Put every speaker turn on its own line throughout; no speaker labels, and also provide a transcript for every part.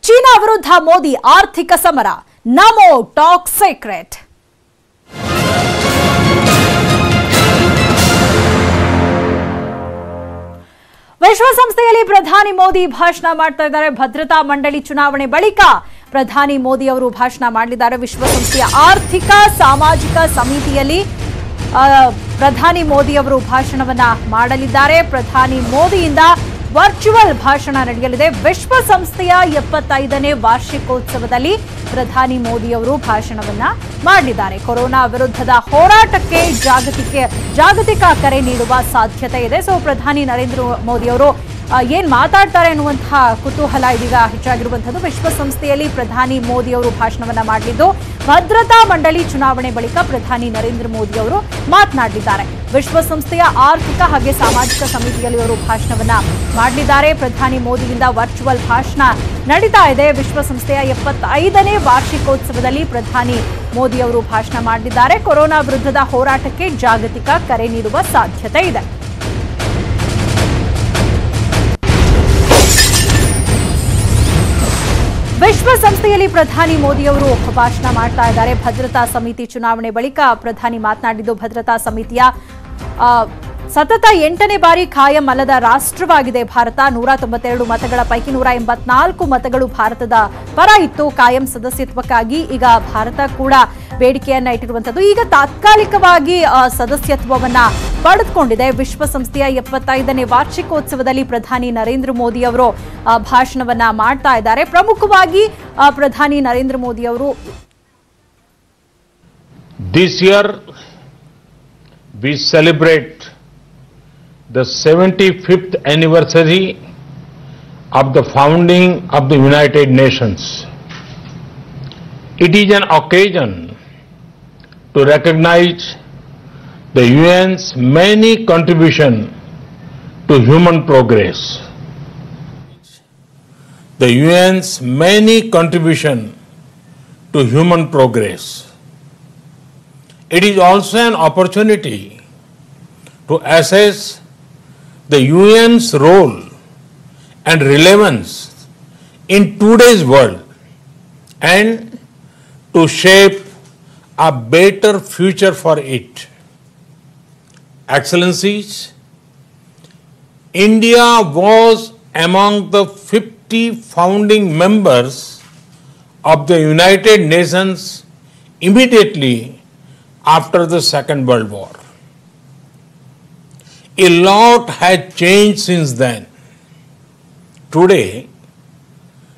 China ವಿರುದ್ಧ ಮೋದಿ ಆರ್ಥಿಕ ಸಮರ ನಮೋ ಟಾಕ್ ಸೀಕ್ರೆಟ್. ವಿಶ್ವಸಂಸ್ಥೆಯಲ್ಲಿ ಪ್ರಧಾನಿ ಮೋದಿ ಭಾಷಣ ಮಾಡ್ತಾ ಇದ್ದಾರೆ. ಭದ್ರತಾ ಮಂಡಳಿ ಚುನಾವಣೆ ಬಳಿಕ ಪ್ರಧಾನಿ ಮೋದಿ ಅವರು ಭಾಷಣ ಮಾಡಲಿದ್ದಾರೆ. ವಿಶ್ವಸಂಸ್ಥೆಯ ಆರ್ಥಿಕ ಸಾಮಾಜಿಕ ಸಮಿತಿಯಲ್ಲಿ ಪ್ರಧಾನಿ ಮೋದಿ ಅವರು ಭಾಷಣವನ್ನ ಮಾಡಲಿದ್ದಾರೆ. ಪ್ರಧಾನಿ ಮೋದಿಯಿಂದ ವರ್ಚುವಲ್ ಭಾಷಣ ನಡೆಯಲಿದೆ. ವಿಶ್ವಸಂಸ್ಥೆಯ 75ನೇ ವಾರ್ಷಿಕೋತ್ಸವದಲ್ಲಿ ಪ್ರಧಾನಿ ಮೋದಿ ಅವರು ಭಾಷಣವನ್ನ ಮಾಡಲಿದ್ದಾರೆ. ಕೊರೋನಾ ವಿರುದ್ಧದ ಹೋರಾಟಕ್ಕೆ ಜಾಗತಿಕ ಕರೆ ನೀಡುವ ಸಾಧ್ಯತೆ ಇದೆ. ಸೊ ಪ್ರಧಾನಿ ನರೇಂದ್ರ ಮೋದಿ ಅವರು ಏನ್ ಮಾತಾಡ್ತಾರೆ ಅನ್ನುವಂತಹ ಕುತೂಹಲ ಇದೀಗ ಹೆಚ್ಚಾಗಿರುವಂತದ್ದು. ವಿಶ್ವಸಂಸ್ಥೆಯಲ್ಲಿ ಪ್ರಧಾನಿ ಮೋದಿ ಅವರು ಭಾಷಣವನ್ನ ಮಾಡಲಿದ್ದು, ಭದ್ರತಾ ಮಂಡಳಿ ಚುನಾವಣೆ ಬಳಿಕ ಪ್ರಧಾನಿ ನರೇಂದ್ರ ಮೋದಿ ಅವರು ಮಾತನಾಡಲಿದ್ದಾರೆ. ವಿಶ್ವಸಂಸ್ಥೆಯ ಆರ್ಥಿಕ ಹಾಗೆ ಸಾಮಾಜಿಕ ಸಮಿತಿಯಲ್ಲಿ ಅವರು ಭಾಷಣವನ್ನ ಮಾಡಲಿದ್ದಾರೆ. ಪ್ರಧಾನಿ ಮೋದಿಯಿಂದ ವರ್ಚುವಲ್ ಭಾಷಣ ನಡೀತಾ ಇದೆ. ವಿಶ್ವಸಂಸ್ಥೆಯ 75ನೇ ವಾರ್ಷಿಕೋತ್ಸವದಲ್ಲಿ ಪ್ರಧಾನಿ ಮೋದಿ ಅವರು ಭಾಷಣ ಮಾಡಲಿದ್ದಾರೆ. ಕೊರೋನಾ ವಿರುದ್ಧದ ಹೋರಾಟಕ್ಕೆ ಜಾಗತಿಕ ಕರೆ ನೀಡುವ ಸಾಧ್ಯತೆ ಇದೆ. ವಿಶ್ವಸಂಸ್ಥೆಯಲ್ಲಿ ಪ್ರಧಾನಿ ಮೋದಿ ಅವರು ಭಾಷಣ ಮಾಡ್ತಾ ಇದ್ದಾರೆ. ಭದ್ರತಾ ಸಮಿತಿ ಚುನಾವಣೆ ಬಳಿಕ ಪ್ರಧಾನಿ ಮಾತನಾಡಿದ್ದು, ಭದ್ರತಾ ಸಮಿತಿಯ ಸತತ 8ನೇ ಬಾರಿ ಖಾಯಂ ಅಲ್ಲದ ರಾಷ್ಟ್ರವಾಗಿದೆ ಭಾರತ. 192 ಮತಗಳ ಪೈಕಿ 184 ಮತಗಳು ಭಾರತದ ಪರ ಇತ್ತು. ಕಾಯಂ ಸದಸ್ಯತ್ವಕ್ಕಾಗಿ ಈಗ ಭಾರತ ಕೂಡ ಬೇಡಿಕೆಯನ್ನ ಇಟ್ಟಿರುವಂತದ್ದು. ಈಗ ತಾತ್ಕಾಲಿಕವಾಗಿ ಸದಸ್ಯತ್ವವನ್ನ ಪಡೆದುಕೊಂಡಿದೆ. ವಿಶ್ವಸಂಸ್ಥೆಯ 75ನೇ ವಾರ್ಷಿಕೋತ್ಸವದಲ್ಲಿ ಪ್ರಧಾನಿ ನರೇಂದ್ರ ಮೋದಿ ಅವರು ಭಾಷಣವನ್ನ ಮಾಡ್ತಾ ಇದ್ದಾರೆ. ಪ್ರಮುಖವಾಗಿ ಪ್ರಧಾನಿ ನರೇಂದ್ರ ಮೋದಿ ಅವರು
This year we celebrate the 75th anniversary of the founding of the United Nations. It is an occasion to recognize the UN's many contributions to human progress. The UN's many contributions to human progress. It is also an opportunity to assess the UN's role and relevance in today's world and to shape a better future for it. Excellencies, India was among the 50 founding members of the United Nations immediately after the Second World War. A lot has changed since then. Today,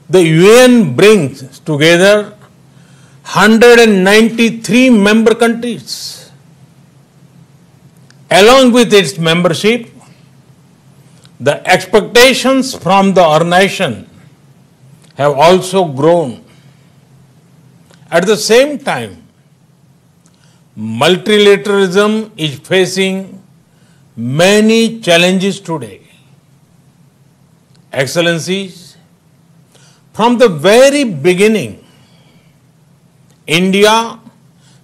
the UN brings together 193 member countries. Along with its membership, the expectations from the nation have also grown. At the same time, multilateralism is facing many challenges today. Excellencies, from the very beginning, India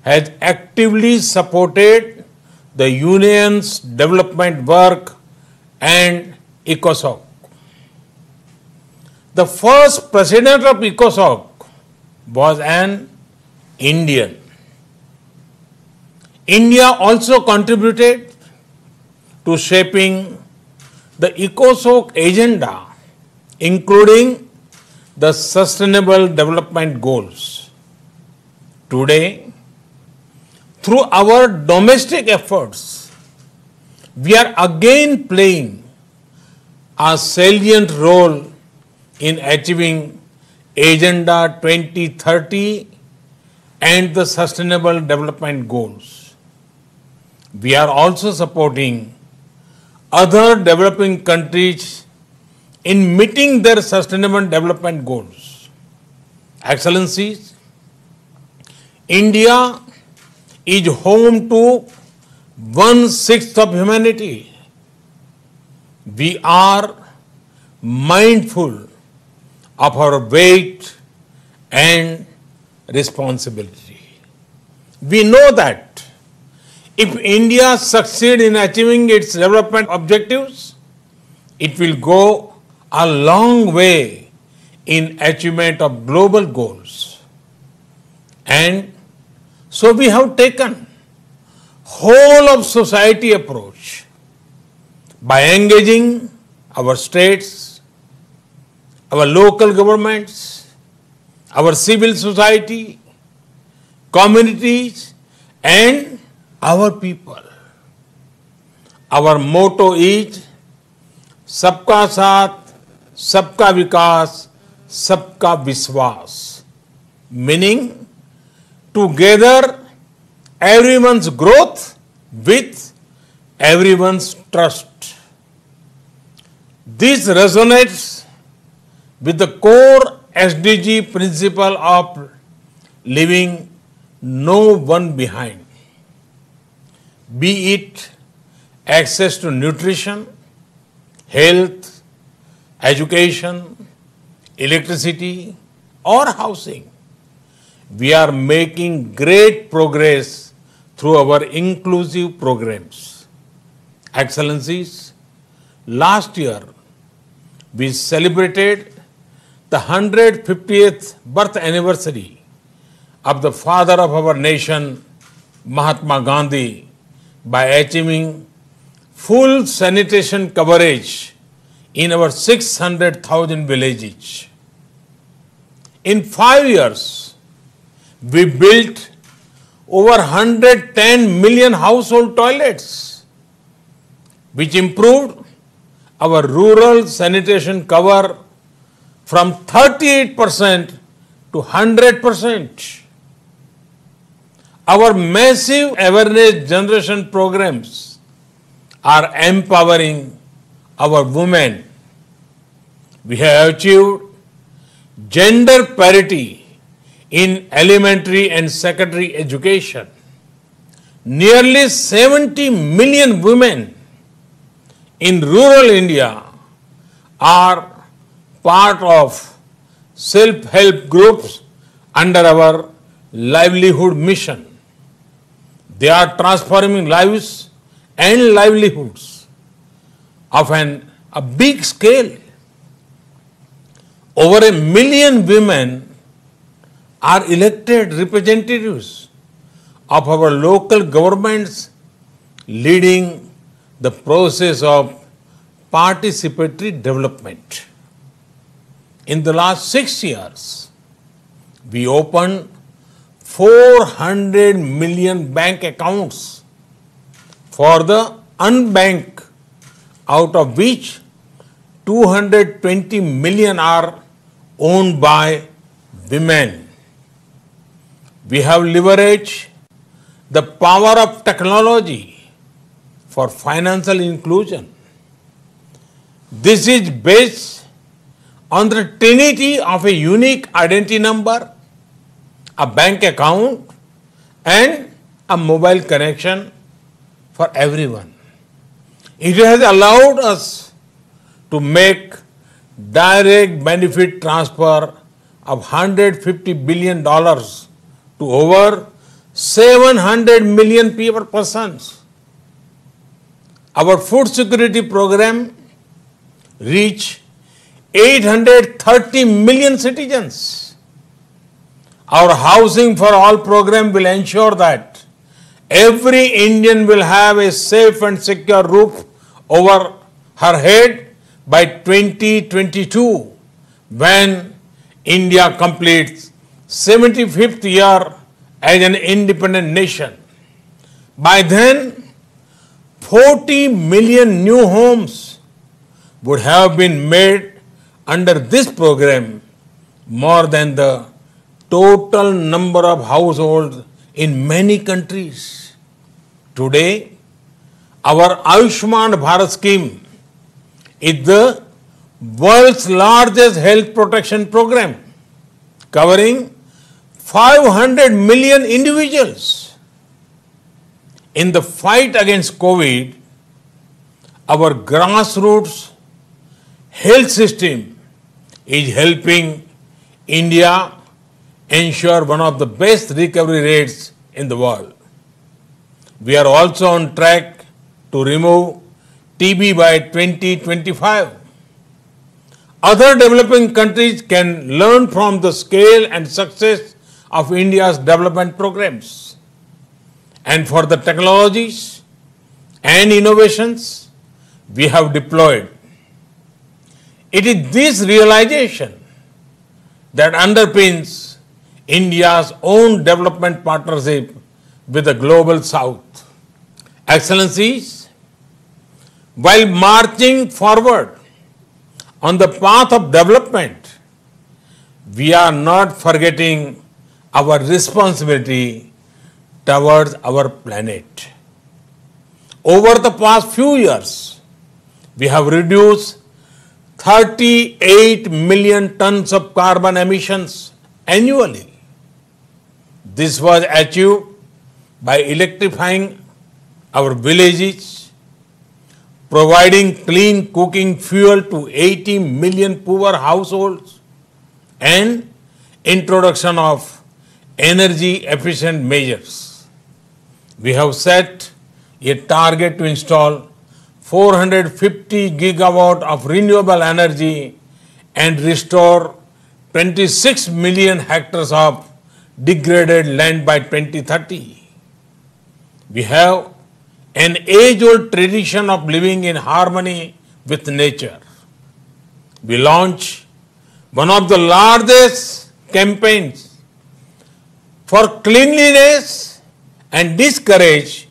has actively supported the Union's development work and ECOSOC. The first president of ECOSOC was an Indian. India also contributed to shaping the ECOSOC agenda, including the Sustainable Development Goals. Today, through our domestic efforts, we are again playing a salient role in achieving Agenda 2030 and the Sustainable Development Goals. We are also supporting other developing countries in meeting their Sustainable Development Goals. Excellencies, India is home to 1/6 of humanity. We are mindful of our weight and responsibility. We know that if India succeeds in achieving its development objectives, it will go a long way in achievement of global goals. And so we have taken whole of society approach by engaging our states, our local governments, our civil society, communities, and our people. Our motto is सबका साथ, सबका विकास, सबका विश्वास. Meaning, together everyone's growth with everyone's trust. This resonates with the core SDG principle of leaving no one behind, be it access to nutrition, health, education, electricity, or housing. We are making great progress through our inclusive programs. Excellencies, last year we celebrated the 150th birth anniversary of the father of our nation, Mahatma Gandhi, by achieving full sanitation coverage in our 600,000 villages. In 5 years, we built over 110 million household toilets, which improved our rural sanitation cover from 38% to 100%. Our massive awareness generation programs are empowering our women. We have achieved gender parity in elementary and secondary education. Nearly 70 million women in rural India are part of self-help groups under our livelihood mission. They are transforming lives and livelihoods of a big scale. Over 1 million women are elected representatives of our local governments, leading the process of participatory development. In the last 6 years, we opened 400 million bank accounts for the unbanked, out of which 220 million are owned by women. We have leveraged the power of technology for financial inclusion. This is based on the trinity of a unique identity number, a bank account, and a mobile connection for everyone. It has allowed us to make direct benefit transfer of $150 billion to over 700 million persons. Our food security program reached 830 million citizens. Our Housing for All program will ensure that every Indian will have a safe and secure roof over her head by 2022, when India completes 75th year as an independent nation. By then, 40 million new homes would have been made under this program, more than the total number of households in many countries. Today, our Ayushman Bharat scheme is the world's largest health protection program, covering 500 million individuals. In the fight against COVID, our grassroots health system is helping India ensure one of the best recovery rates in the world. We are also on track to remove TB by 2025. Other developing countries can learn from the scale and success of India's development programs. And for the technologies and innovations we have deployed, it is this realization that underpins India's own development partnership with the global South. Excellencies, while marching forward on the path of development, we are not forgetting our responsibility towards our planet. Over the past few years, we have reduced 38 million tons of carbon emissions annually. This was achieved by electrifying our villages, providing clean cooking fuel to 80 million poor households, and introduction of energy efficient measures. We have set a target to install 450 gigawatt of renewable energy and restore 26 million hectares of degraded land by 2030. We have an age-old tradition of living in harmony with nature. We launched one of the largest campaigns for cleanliness and discourage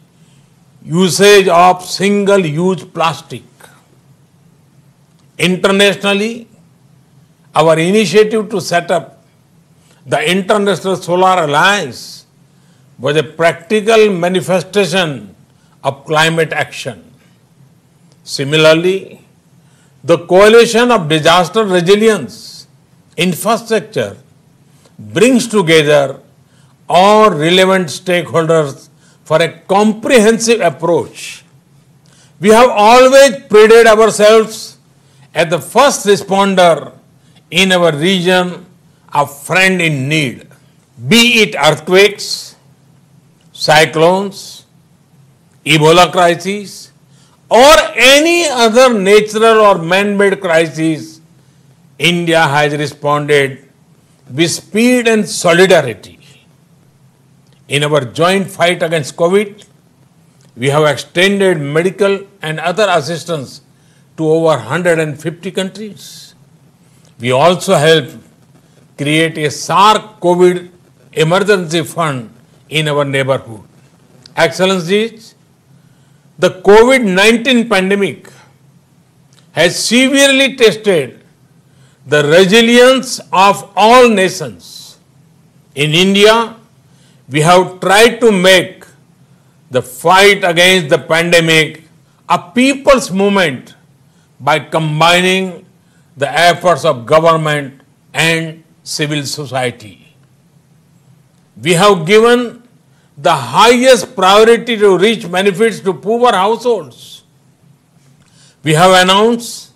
usage of single-use plastic. Internationally, our initiative to set up the International Solar Alliance was a practical manifestation of climate action. Similarly, the Coalition of Disaster Resilience Infrastructure brings together all relevant stakeholders for a comprehensive approach. We have always prided ourselves as the first responder in our region, a friend in need, be it earthquakes, cyclones, Ebola crises, or any other natural or man-made crisis. India has responded with speed and solidarity. In our joint fight against COVID, we have extended medical and other assistance to over 150 countries. We also helped create a SARC COVID emergency fund in our neighborhood. Excellencies, the COVID-19 pandemic has severely tested the resilience of all nations. In India, we have tried to make the fight against the pandemic a people's movement by combining the efforts of government and civil society. We have given the highest priority to reach benefits to poor households. We have announced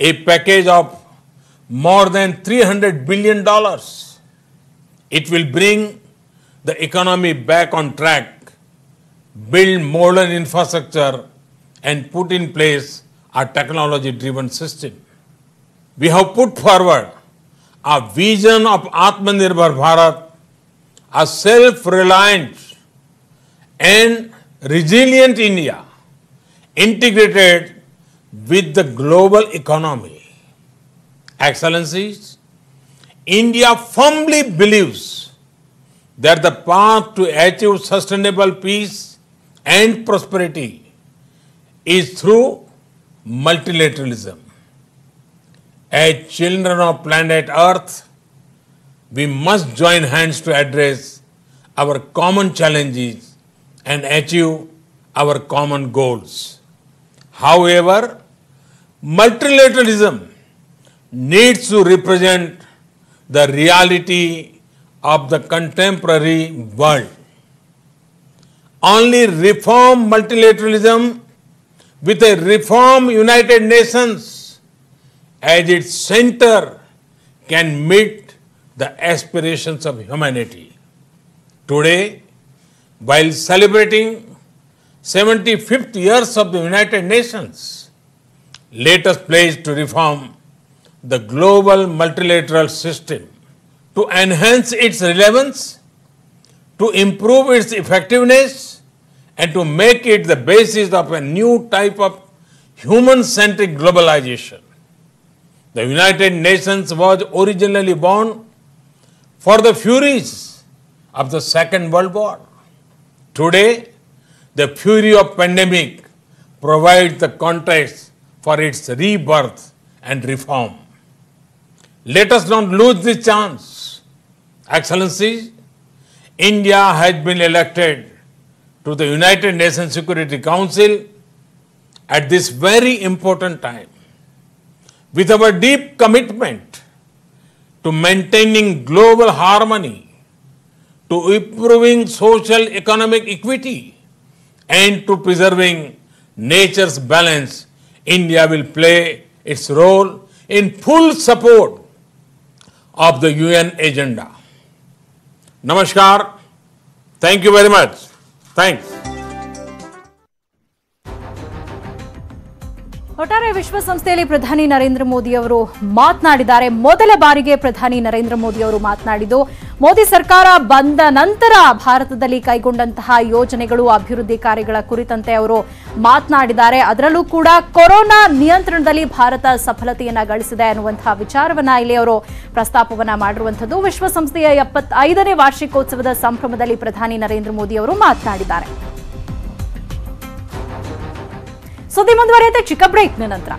a package of more than $300 billion. It will bring the economy back on track, build modern infrastructure, and put in place a technology-driven system. We have put forward a vision of Atmanirbhar Bharat, a self-reliant and resilient India integrated with the global economy. Excellencies, India firmly believes that the path to achieve sustainable peace and prosperity is through multilateralism. As children of planet Earth, we must join hands to address our common challenges and achieve our common goals. However, multilateralism needs to represent the reality of the contemporary world. Only reform multilateralism with a reform United Nations as its center can meet the aspirations of humanity. Today, while celebrating 75th years of the United Nations, let us pledge to reform the global multilateral system, to enhance its relevance, to improve its effectiveness, and to make it the basis of a new type of human-centric globalization. The United Nations was originally born for the furies of the Second World War. Today, the fury of pandemic provides the context for its rebirth and reform. Let us not lose this chance. Excellencies, India has been elected to the United Nations Security Council at this very important time. With our deep commitment to maintaining global harmony, to improving social economic equity, and to preserving nature's balance, India will play its role in full support of the UN agenda. Namaskar. Thank you very much. Thanks.
ಒಟ್ಟಾರೆ ವಿಶ್ವಸಂಸ್ಥೆಯಲ್ಲಿ ಪ್ರಧಾನಿ ನರೇಂದ್ರ ಮೋದಿ ಅವರು ಮಾತನಾಡಿದ್ದಾರೆ. ಮೊದಲ ಬಾರಿಗೆ ಪ್ರಧಾನಿ ನರೇಂದ್ರ ಮೋದಿ ಅವರು ಮಾತನಾಡಿದ್ದು ಮೋದಿ ಸರ್ಕಾರ ಬಂದ ನಂತರ ಭಾರತದಲ್ಲಿ ಕೈಗೊಂಡಂತಹ ಯೋಜನೆಗಳು, ಅಭಿವೃದ್ಧಿ ಕಾರ್ಯಗಳ ಕುರಿತಂತೆ ಅವರು ಮಾತನಾಡಿದ್ದಾರೆ. ಅದರಲ್ಲೂ ಕೂಡ ಕೊರೋನಾ ನಿಯಂತ್ರಣದಲ್ಲಿ ಭಾರತ ಸಫಲತೆಯನ್ನ ಗಳಿಸಿದೆ ಅನ್ನುವಂತಹ ವಿಚಾರವನ್ನ ಇಲ್ಲಿ ಅವರು ಪ್ರಸ್ತಾಪವನ್ನ ಮಾಡಿರುವಂತದ್ದು. ವಿಶ್ವಸಂಸ್ಥೆಯ 75ನೇ ವಾರ್ಷಿಕೋತ್ಸವದ ಸಂಭ್ರಮದಲ್ಲಿ ಪ್ರಧಾನಿ ನರೇಂದ್ರ ಮೋದಿ ಅವರು ಮಾತನಾಡಿದ್ದಾರೆ. ಸುದ್ದಿ ಮುಂದುವರಿಯುತ್ತೆ ಚಿಕ್ಕ ಬ್ರೇಕ್ನ ನಂತರ.